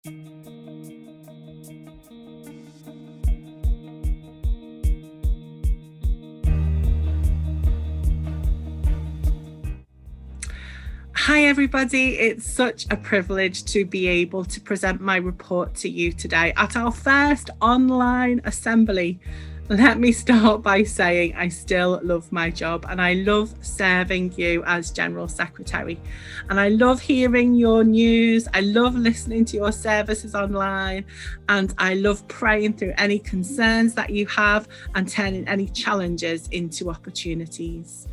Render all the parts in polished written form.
Hi everybody, it's such a privilege to be able to present my report to you today at our first online assembly. Let me start by saying I still love my job and I love serving you as General Secretary. And I love hearing your news, I love listening to your services online, and I love praying through any concerns that you have and turning any challenges into opportunities.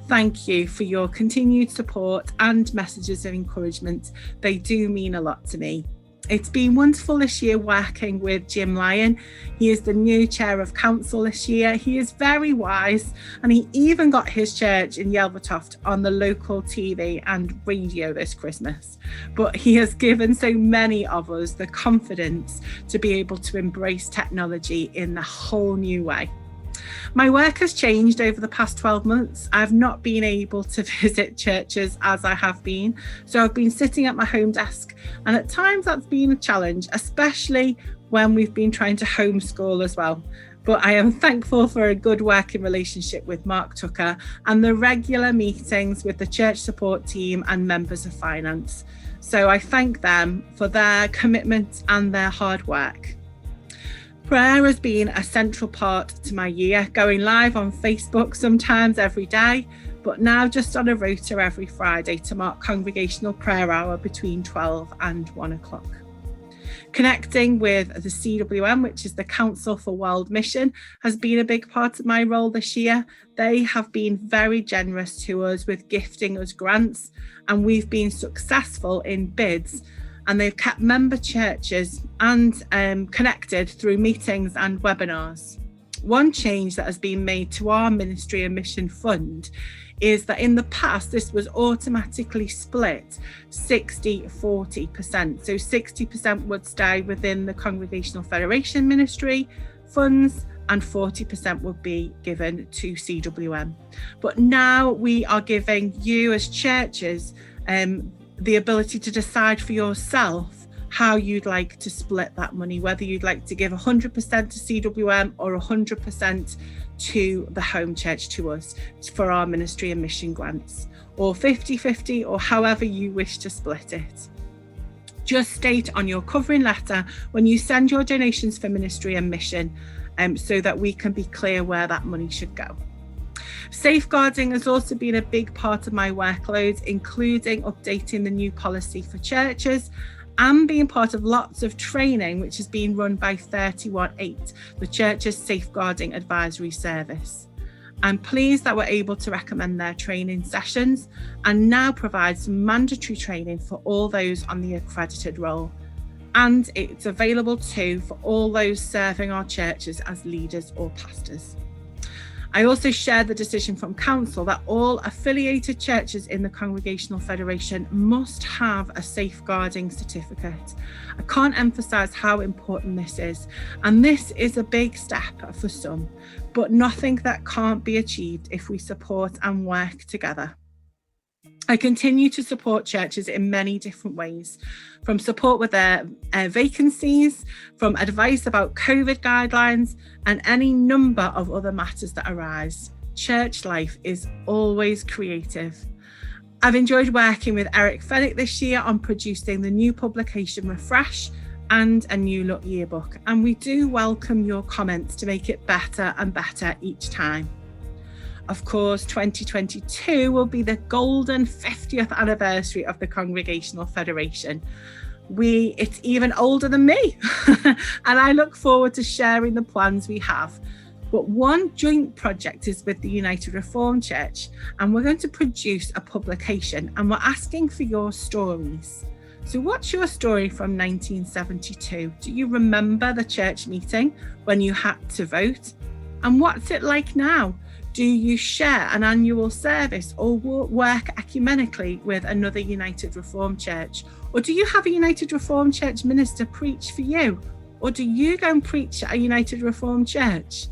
Thank you for your continued support and messages of encouragement. They do mean a lot to me. It's been wonderful this year working with Jim Lyon. He is the new chair of council this year. He is very wise, and he even got his church in Yelvertoft on the local TV and radio this Christmas. But he has given so many of us the confidence to be able to embrace technology in a whole new way. My work has changed over the past 12 months. I've not been able to visit churches as I have been, so I've been sitting at my home desk, and at times that's been a challenge, especially when we've been trying to homeschool as well. But I am thankful for a good working relationship with Mark Tucker and the regular meetings with the church support team and members of finance. So I thank them for their commitment and their hard work. Prayer has been a central part to my year, going live on Facebook sometimes every day, but now just on a rota every Friday to mark congregational prayer hour between 12 and 1 o'clock. Connecting with the CWM, which is the Council for World Mission, has been a big part of my role this year. They have been very generous to us with gifting us grants, and we've been successful in bids. And they've kept member churches and connected through meetings and webinars. One change that has been made to our Ministry and Mission Fund is that in the past, this was automatically split 60-40%. So 60% would stay within the Congregational Federation Ministry funds and 40% would be given to CWM. But now we are giving you as churches the ability to decide for yourself how you'd like to split that money, whether you'd like to give 100% to CWM or 100% to the home church, to us, for our ministry and mission grants, or 50-50, or however you wish to split it. Just state on your covering letter when you send your donations for ministry and mission, so that we can be clear where that money should go. Safeguarding has also been a big part of my workload, including updating the new policy for churches and being part of lots of training, which is being run by 318, the church's safeguarding advisory service. I'm pleased that we're able to recommend their training sessions and now provide some mandatory training for all those on the accredited role. And it's available too for all those serving our churches as leaders or pastors. I also share the decision from Council that all affiliated churches in the Congregational Federation must have a safeguarding certificate. I can't emphasise how important this is, and this is a big step for some, but nothing that can't be achieved if we support and work together. I continue to support churches in many different ways, from support with their vacancies, from advice about COVID guidelines, and any number of other matters that arise. Church life is always creative. I've enjoyed working with Eric Fennick this year on producing the new publication Refresh and a new look yearbook, and we do welcome your comments to make it better and better each time. Of course, 2022 will be the golden 50th anniversary of the Congregational Federation. It's even older than me, and I look forward to sharing the plans we have. But one joint project is with the United Reformed Church, and we're going to produce a publication, and we're asking for your stories. So what's your story from 1972? Do you remember the church meeting when you had to vote? And what's it like now? Do you share an annual service or work ecumenically with another United Reformed Church? Or do you have a United Reformed Church minister preach for you? Or do you go and preach at a United Reformed Church?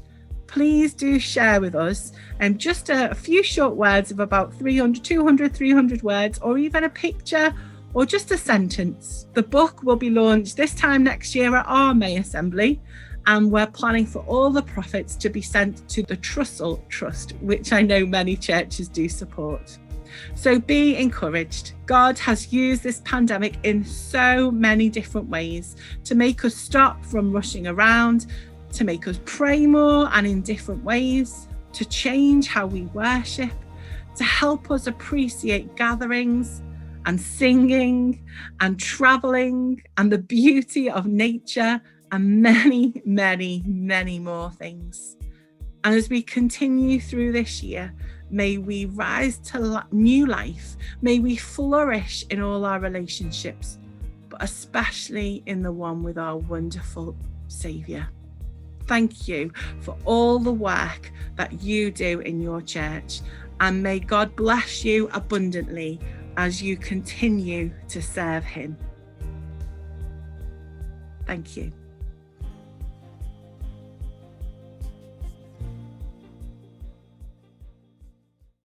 Please do share with us just a few short words of about 300 words, or even a picture or just a sentence. The book will be launched this time next year at our May Assembly, and we're planning for all the profits to be sent to the Trussell Trust, which I know many churches do support. So be encouraged. God has used this pandemic in so many different ways to make us stop from rushing around, to make us pray more and in different ways, to change how we worship, to help us appreciate gatherings and singing and traveling and the beauty of nature and many, many, many more things. And as we continue through this year, may we rise to new life. May we flourish in all our relationships, but especially in the one with our wonderful Saviour. Thank you for all the work that you do in your church, and may God bless you abundantly as you continue to serve him. Thank you.